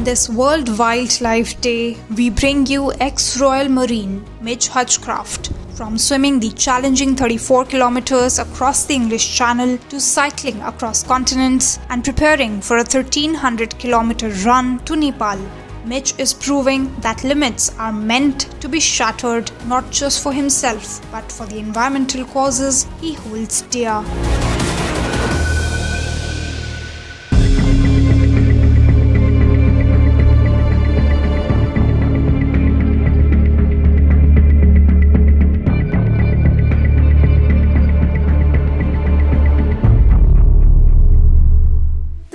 this World Wildlife Day, we bring you ex-Royal Marine Mitch Hutchcraft. From swimming the challenging 34 kilometers across the English Channel to cycling across continents and preparing for a 1300-kilometer run to Nepal, Mitch is proving that limits are meant to be shattered not just for himself but for the environmental causes he holds dear.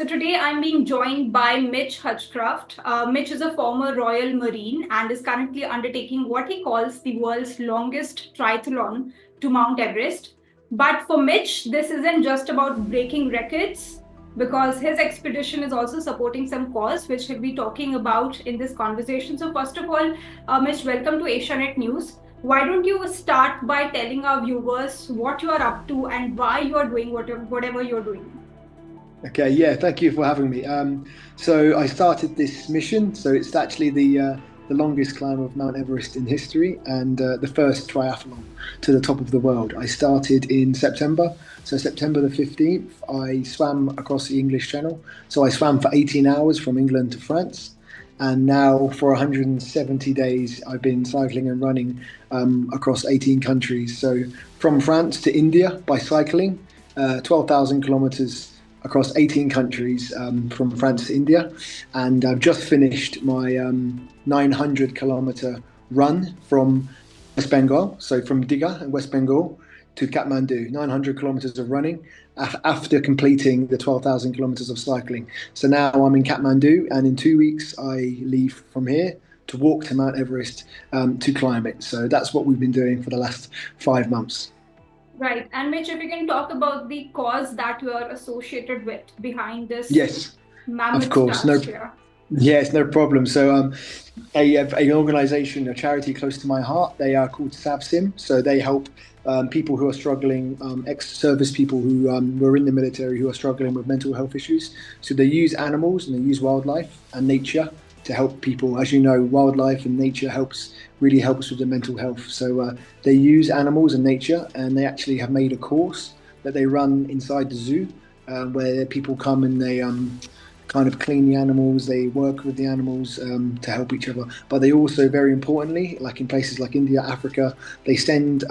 Today I'm being joined by Mitch Hutchcraft. Mitch is a former Royal Marine and is currently undertaking what he calls the world's longest triathlon to Mount Everest. But for Mitch, this isn't just about breaking records, because his expedition is also supporting some cause, which he'll be talking about in this conversation. So first of all, Mitch, welcome to Asianet News. Why don't you start by telling our viewers what you are up to and why you are doing whatever you're doing? Okay, yeah, thank you for having me. So I started this mission. So it's actually the longest climb of Mount Everest in history and the first triathlon to the top of the world. I started in September. So September the 15th, I swam across the English Channel. So I swam for 18 hours from England to France. And now for 170 days, I've been cycling and running across 18 countries. So from France to India by cycling, 12,000 kilometers across 18 countries from France to India. And I've just finished my 900 kilometer run from West Bengal, so from Digha in West Bengal to Kathmandu, 900 kilometers of running after completing the 12,000 kilometers of cycling. So now I'm in Kathmandu, and in 2 weeks I leave from here to walk to Mount Everest to climb it. So that's what we've been doing for the last 5 months. Right. And Mitch, if you can talk about the cause that you are associated with behind this. Yes, mammoth of course. task here. Yes, no problem. So an organisation, a charity close to my heart, they are called SavSim. So they help people who are struggling, ex-service people who were in the military who are struggling with mental health issues. So they use animals and they use wildlife and nature to help people. As you know, wildlife and nature really helps with the mental health. So they use animals and nature, and they actually have made a course that they run inside the zoo where people come and they kind of clean the animals, they work with the animals to help each other. But they also, very importantly, like in places like India, Africa, they send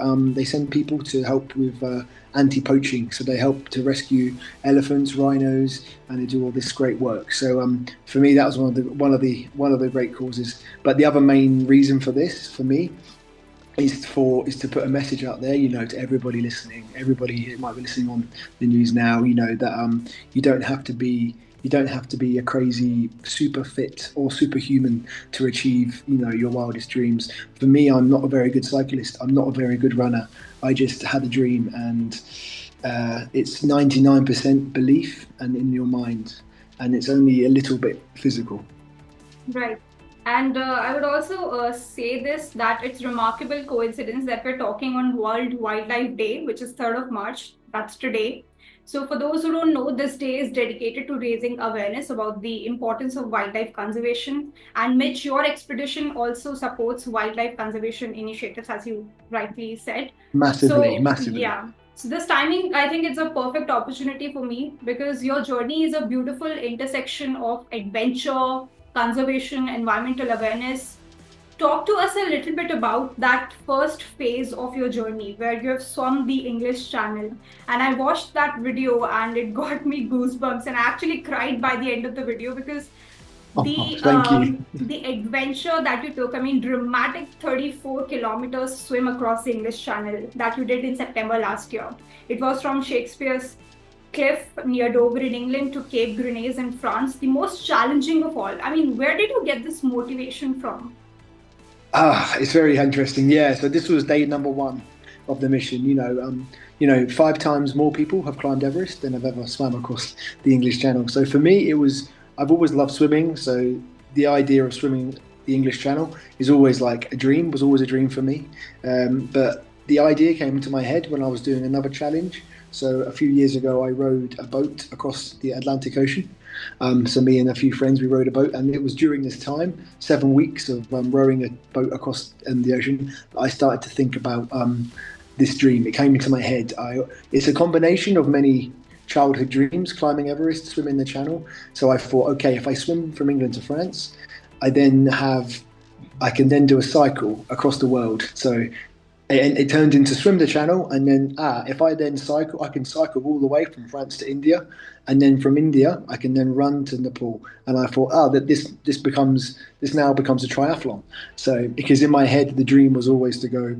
people to help with anti-poaching. So they help to rescue elephants, rhinos, and they do all this great work. So for me, that was one of the great causes. But the other main reason for this, for me, is to put a message out there, to everybody listening, everybody who might be listening on the news now, that you don't have to be a crazy super fit or superhuman to achieve, your wildest dreams. For me, I'm not a very good cyclist. I'm not a very good runner. I just had a dream, and it's 99% belief and in your mind, and it's only a little bit physical. Right. And I would also say that it's remarkable coincidence that we're talking on World Wildlife Day, which is 3rd of March. That's today. So for those who don't know, this day is dedicated to raising awareness about the importance of wildlife conservation. And Mitch, your expedition also supports wildlife conservation initiatives, as you rightly said. Massively. Yeah. So this timing, I think it's a perfect opportunity for me, because your journey is a beautiful intersection of adventure, conservation, environmental awareness. Talk to us a little bit about that first phase of your journey where you have swum the English Channel. And I watched that video and it got me goosebumps, and I actually cried by the end of the video, because the adventure that you took, dramatic 34 kilometers swim across the English Channel that you did in September last year. It was from Shakespeare's Cliff near Dover in England to Cape Grenades in France, the most challenging of all. Where did you get this motivation from? It's very interesting. Yeah, so this was day number 1 of the mission. 5 times more people have climbed Everest than have ever swam across the English Channel. So for me, I've always loved swimming. So the idea of swimming the English Channel was always a dream for me. But the idea came into my head when I was doing another challenge. So a few years ago, I rowed a boat across the Atlantic Ocean. So me and a few friends, we rowed a boat, and it was during this time, 7 weeks of rowing a boat across the ocean, I started to think about this dream. It came into my head. It's a combination of many childhood dreams: climbing Everest, swimming the Channel. So I thought, okay, if I swim from England to France, I can then do a cycle across the world. So it turned into swim the Channel, and then if I then cycle, I can cycle all the way from France to India, and then from India I can then run to Nepal. And I thought, that this now becomes a triathlon. So because in my head the dream was always to go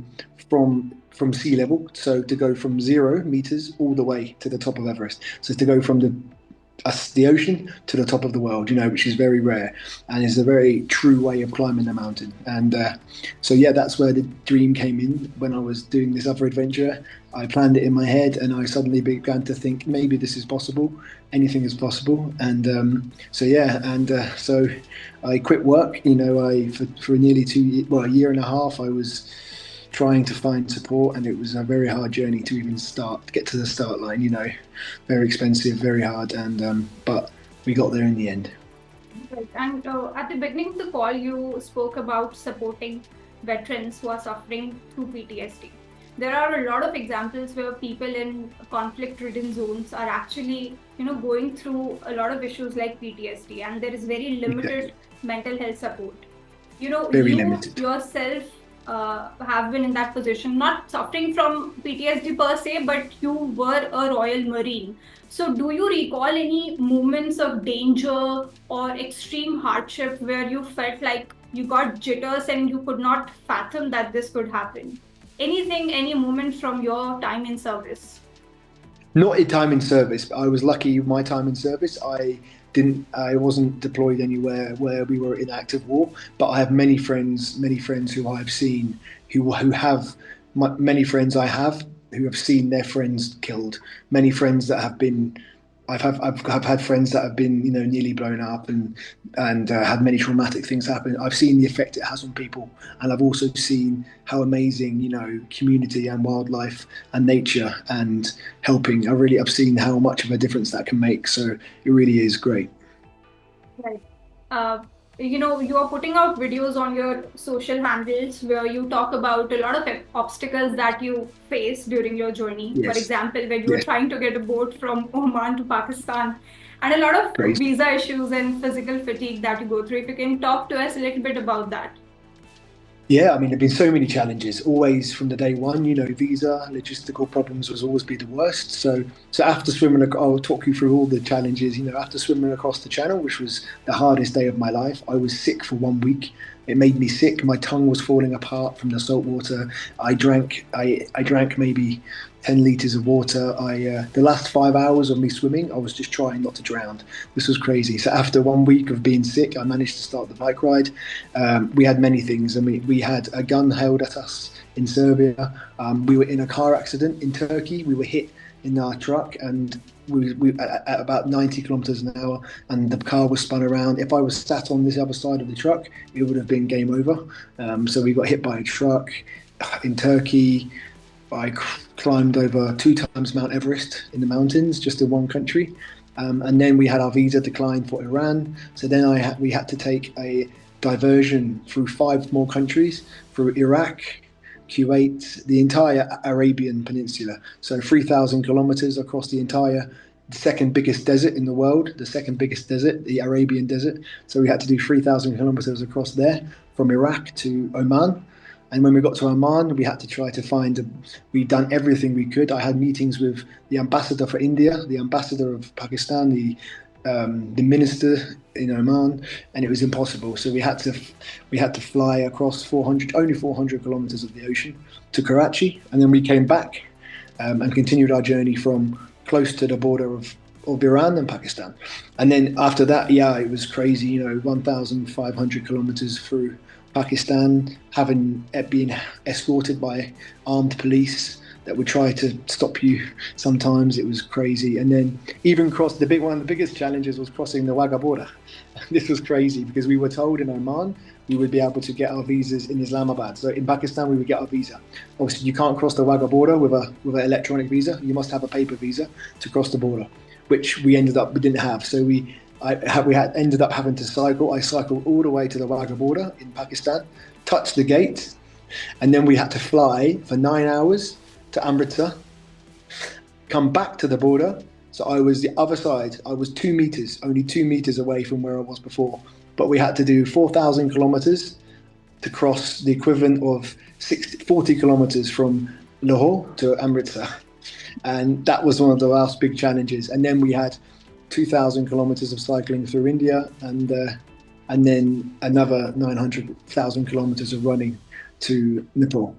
from sea level, so to go from 0 meters all the way to the top of Everest. So to go from the ocean to the top of the world, which is very rare and is a very true way of climbing the mountain. And so that's where the dream came in. When I was doing this other adventure, I planned it in my head, and I suddenly began to think, maybe this is possible. Anything is possible. And so I quit work. For nearly a year and a half, I was trying to find support, and it was a very hard journey to even get to the start line. Very expensive, very hard, and but we got there in the end. Right. And at the beginning of the call, you spoke about supporting veterans who are suffering through PTSD. There are a lot of examples where people in conflict-ridden zones are actually, going through a lot of issues like PTSD, and there is very limited mental health support. Very limited. Yourself have been in that position, not suffering from PTSD per se, but you were a Royal Marine. So do you recall any moments of danger or extreme hardship where you felt like you got jitters and you could not fathom that this could happen? Any moment from your time in service? Not in time in service, but I was lucky. My time in service, I wasn't deployed anywhere where we were in active war, but I have many friends who I've seen many friends I have who have seen their friends killed. Many friends that have been, I've had friends that have been, nearly blown up and had many traumatic things happen. I've seen the effect it has on people, and I've also seen how amazing, community and wildlife and nature and helping. I've seen how much of a difference that can make. So it really is great. Right. You are putting out videos on your social handles where you talk about a lot of obstacles that you face during your journey. Yes. For example, when you were trying to get a boat from Oman to Pakistan, and a lot of visa issues and physical fatigue that you go through. If you can talk to us a little bit about that. Yeah, there have been so many challenges, always from the day one. Visa, logistical problems was always be the worst. So after swimming, I'll talk you through all the challenges. After swimming across the Channel, which was the hardest day of my life, I was sick for 1 week. It made me sick. My tongue was falling apart from the salt water. I drank maybe 10 litres of water. The last 5 hours of me swimming, I was just trying not to drown. This was crazy. So after 1 week of being sick, I managed to start the bike ride. We had many things. We had a gun held at us in Serbia. We were in a car accident in Turkey. We were hit in our truck, and we at about 90 kilometers an hour, and the car was spun around. If I was sat on this other side of the truck, it would have been game over. So we got hit by a truck in Turkey. I climbed over 2 times Mount Everest in the mountains, just in one country. And then we had our visa declined for Iran. So then we had to take a diversion through 5 more countries, through Iraq, Kuwait, the entire Arabian Peninsula. So 3,000 kilometers across the entire second biggest desert in the world, the Arabian Desert. So we had to do 3,000 kilometers across there from Iraq to Oman. And when we got to Oman, we had to try to we'd done everything we could. I had meetings with the ambassador for India, the ambassador of Pakistan, the minister in Oman, and it was impossible. So we had to fly across only 400 kilometers of the ocean to Karachi, and then we came back and continued our journey from close to the border of Iran and Pakistan. And then after that, it was crazy. 1,500 kilometers through Pakistan, being escorted by armed police that would try to stop you. Sometimes it was crazy. And then even one of the biggest challenges was crossing the Wagah border. This was crazy because we were told in Oman we would be able to get our visas in Islamabad. So in Pakistan we would get our visa. Obviously you can't cross the Wagah border with an electronic visa. You must have a paper visa to cross the border, which we didn't have. So we ended up having to cycle. I cycled all the way to the Wagah border in Pakistan, touched the gate, and then we had to fly for 9 hours to Amritsar, come back to the border. So I was the other side. I was only 2 meters away from where I was before. But we had to do 4,000 kilometers to cross the equivalent of 40 kilometers from Lahore to Amritsar. And that was one of the last big challenges. And then we had 2,000 kilometers of cycling through India, and then another 900,000 kilometers of running to Nepal.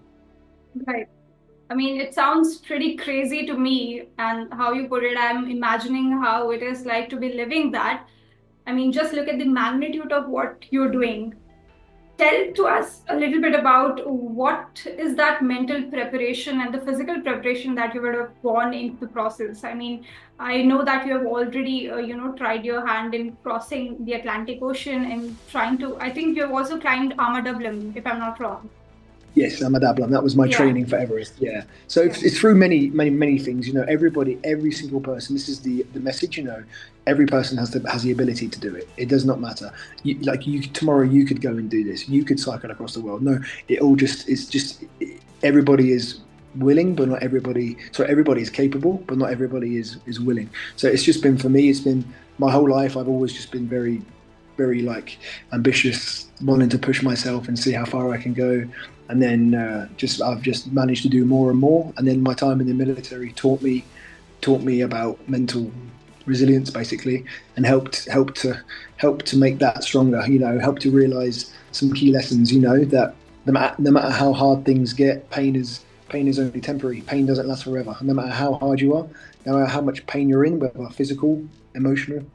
Right. I mean, it sounds pretty crazy to me, and how you put it, I'm imagining how it is like to be living that. I mean, just look at the magnitude of what you're doing. Tell to us a little bit about what is that mental preparation and the physical preparation that you would have gone into the process. I mean, I know that you have already, tried your hand in crossing the Atlantic Ocean and I think you have also climbed Armadablam, if I'm not wrong. Yes, Ahmedabad. That was my training for Everest. Yeah. So it's through many things. Every single person. This is the message. Every person has the ability to do it. It does not matter. Tomorrow you could go and do this. You could cycle across the world. No, everybody is willing, but not everybody. So everybody is capable, but not everybody is willing. So it's just been for me. It's been my whole life. I've always just been very, very ambitious, wanting to push myself and see how far I can go. And then I've just managed to do more and more. And then my time in the military taught me about mental resilience, basically, and helped to make that stronger. Helped to realize some key lessons. That no matter how hard things get, pain is only temporary. Pain doesn't last forever. No matter how hard you are, no matter how much pain you're in, whether physical, emotional,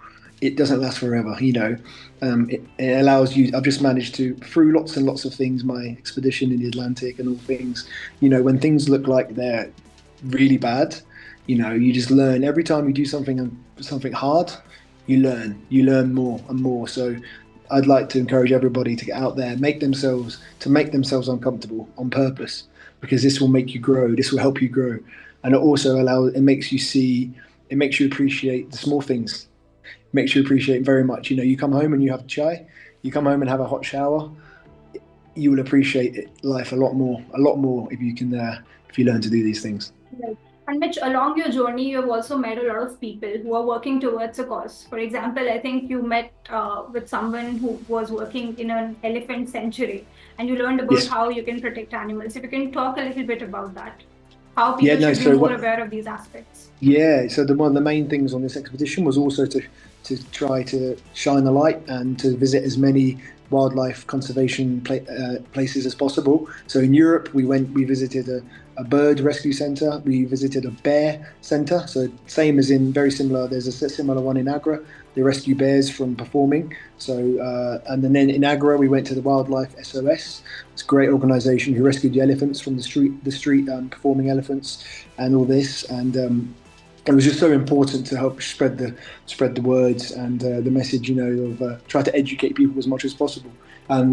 it doesn't last forever. It allows you. I've just managed to, through lots and lots of things, my expedition in the Atlantic and all things. When things look like they're really bad, you just learn. Every time you do something hard, you learn more and more. So I'd like to encourage everybody to get out there, make themselves uncomfortable on purpose, because this will make you grow. This will help you grow, and it makes you appreciate the small things. Makes you appreciate very much. You come home and you have chai, you come home and have a hot shower, you will appreciate life a lot more if you learn to do these things. Right. And Mitch, along your journey, you have also met a lot of people who are working towards a cause. For example, I think you met with someone who was working in an elephant sanctuary, and you learned about how you can protect animals. If you can talk a little bit about that. How people should be more aware of these aspects. Yeah, so one of the main things on this expedition was also to try to shine a light and to visit as many wildlife conservation places as possible. So in Europe, we visited a bird rescue centre, we visited a bear centre. So very similar. There's a similar one in Agra. They rescue bears from performing. So and then in Agra, we went to the Wildlife SOS. It's a great organisation who rescued the elephants from the street performing elephants and all this. And it was just so important to help spread the words and the message, of try to educate people as much as possible.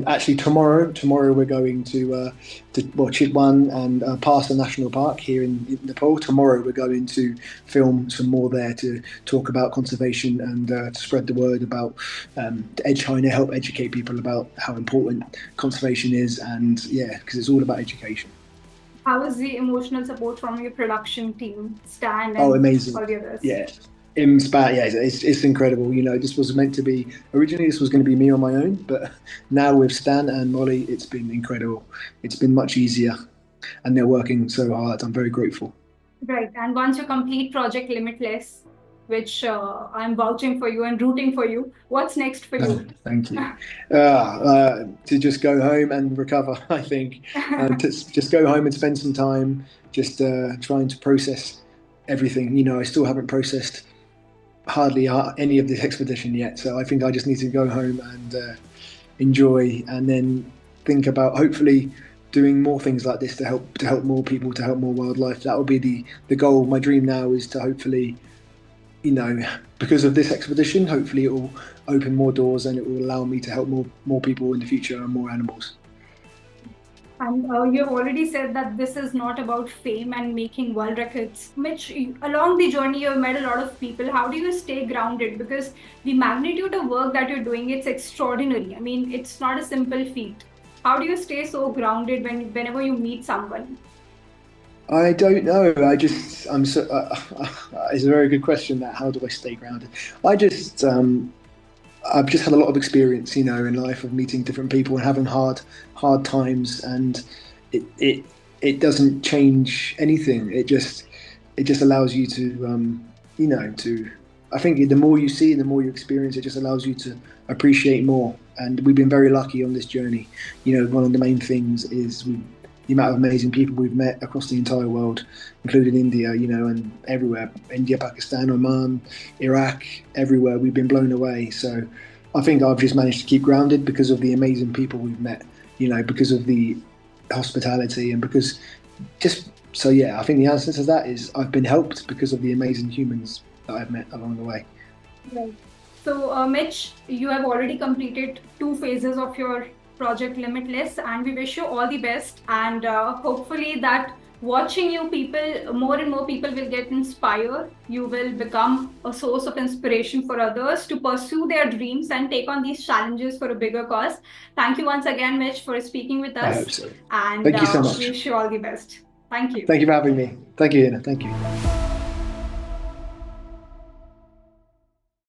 Actually, tomorrow we're going to Chitwan and Parsa National Park here in Nepal. Tomorrow we're going to film some more there to talk about conservation and to spread the word about help educate people about how important conservation is, and because it's all about education. How is the emotional support from your production team, Stan and amazing. all the others? Yeah. It's incredible. This was meant to be, originally this was going to be me on my own, but now with Stan and Molly, it's been incredible. It's been much easier, and they're working so hard. I'm very grateful. Right. And once you complete Project Limitless, which I'm vouching for you and rooting for you, what's next for you? Thank you. To just go home and recover, I think. To just go home and spend some time just trying to process everything. I still haven't processed hardly any of this expedition yet. So I think I just need to go home and enjoy, and then think about hopefully doing more things like this to help more people, to help more wildlife. That would be the goal. My dream now is to hopefully, because of this expedition, hopefully it will open more doors and it will allow me to help more people in the future and more animals. And you have already said that this is not about fame and making world records. Mitch, along the journey, you've met a lot of people. How do you stay grounded? Because the magnitude of work that you're doing, it's extraordinary. I mean, it's not a simple feat. How do you stay so grounded whenever you meet someone? I don't know. It's a very good question. That how do I stay grounded? I've just had a lot of experience, in life of meeting different people and having hard times, and it doesn't change anything. It just allows you to. I think the more you see, the more you experience, it just allows you to appreciate more. And we've been very lucky on this journey. One of the main things is the amount of amazing people we've met across the entire world, including India, and everywhere. India, Pakistan, Oman, Iraq, everywhere. We've been blown away. So I think I've just managed to keep grounded because of the amazing people we've met, because of the hospitality and because I think the answer to that is I've been helped because of the amazing humans that I've met along the way. Right. So, Mitch, you have already completed 2 phases of your project Limitless, and we wish you all the best, and hopefully that watching you, more and more people will get inspired. You will become a source of inspiration for others to pursue their dreams and take on these challenges for a bigger cause. Thank you once again, Mitch, for speaking with us. I hope so. And Thank you so much. We wish you all the best. Thank you. Thank you for having me. Thank you, Hina. Thank you.